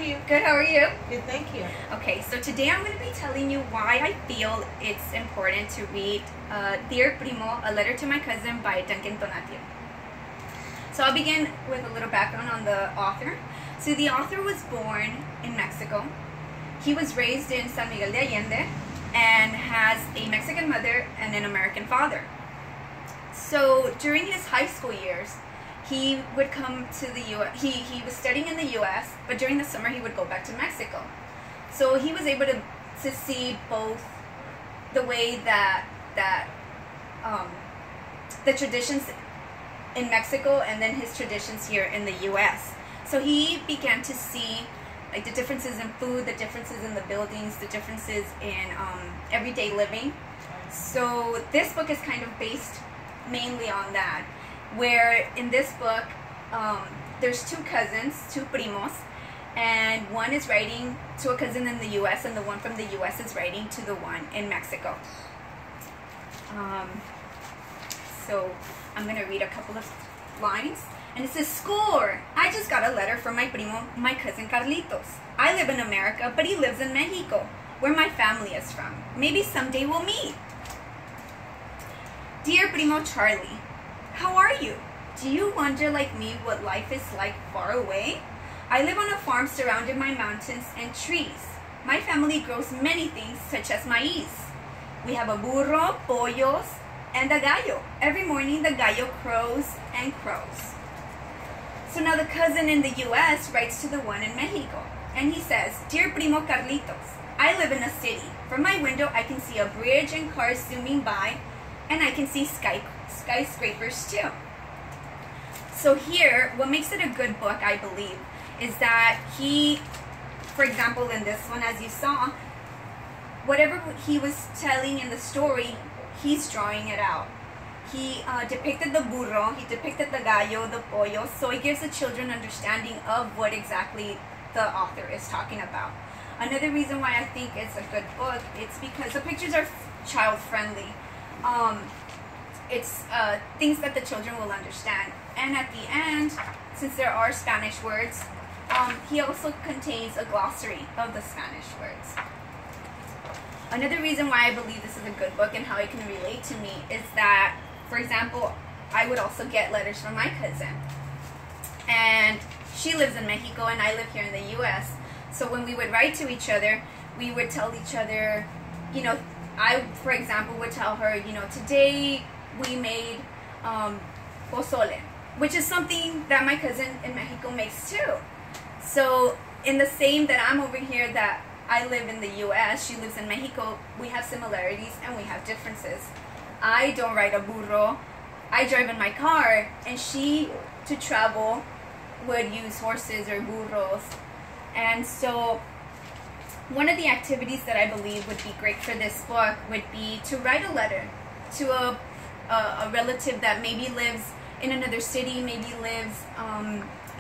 you? Good, how are you? Good, thank you. Okay, so today I'm going to be telling you why I feel it's important to read Dear Primo, A Letter to My Cousin by Duncan Tonatiuh. So I'll begin with a little background on the author. So the author was born in Mexico. He was raised in San Miguel de Allende and has a Mexican mother and an American father. So during his high school years, he would come to the U.S. He was studying in the U.S., but during the summer he would go back to Mexico. So he was able to see both the way that the traditions in Mexico and then his traditions here in the U.S. So he began to see like the differences in food, the differences in the buildings, the differences in everyday living. So this book is kind of based mainly on that, where in this book there's two cousins, two primos, and one is writing to a cousin in the U.S. and the one from the U.S. is writing to the one in Mexico. So I'm going to read a couple of lines. And it says, "Score! I just got a letter from my primo, my cousin Carlitos. I live in America, but he lives in Mexico, where my family is from. Maybe someday we'll meet. Dear Primo Charlie, how are you? Do you wonder like me what life is like far away? I live on a farm surrounded by mountains and trees. My family grows many things such as maize. We have a burro, pollos, and a gallo. Every morning the gallo crows and crows." So now the cousin in the U.S. writes to the one in Mexico, and he says, "Dear Primo Carlitos, I live in a city. From my window I can see a bridge and cars zooming by, and I can see skyscrapers too." So here, what makes it a good book, I believe, is that he, for example, in this one, as you saw, whatever he was telling in the story, he's drawing it out. He depicted the burro, he depicted the gallo, the pollo, so it gives the children understanding of what exactly the author is talking about. Another reason why I think it's a good book, it's because the pictures are child-friendly. It's things that the children will understand. And at the end, since there are Spanish words, he also contains a glossary of the Spanish words. Another reason why I believe this is a good book and how it can relate to me is that, for example, I would also get letters from my cousin. And she lives in Mexico and I live here in the U.S. So when we would write to each other, we would tell each other, you know, I, for example, would tell her, you know, today we made pozole, which is something that my cousin in Mexico makes too. So in the same that I'm over here, that I live in the U.S., she lives in Mexico, we have similarities and we have differences. I don't ride a burro, I drive in my car, and she, to travel, would use horses or burros. And so one of the activities that I believe would be great for this book would be to write a letter to a relative that maybe lives in another city, maybe lives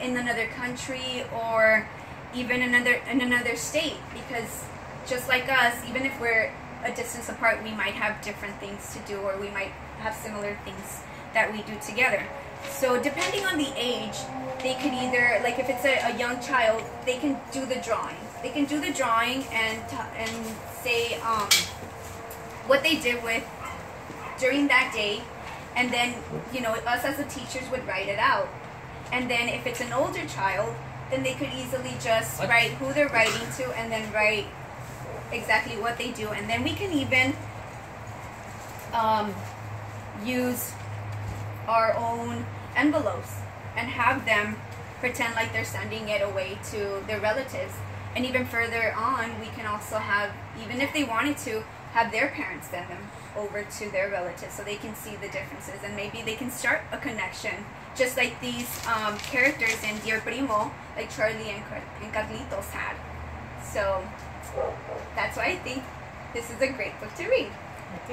in another country, or even in another state, because just like us, even if we're a distance apart, we might have different things to do, or we might have similar things that we do together. So depending on the age, they could either, like if it's a young child, they can do the drawing. They can do the drawing and say what they did with during that day, and then, you know, us as the teachers would write it out. And then if it's an older child, then they could easily just write who they're writing to and then write exactly what they do. And then we can even use our own envelopes and have them pretend like they're sending it away to their relatives. And even further on, we can also have, even if they wanted to, have their parents send them over to their relatives so they can see the differences, and maybe they can start a connection, just like these characters in Dear Primo, like Charlie and Carlitos had. So that's why I think this is a great book to read.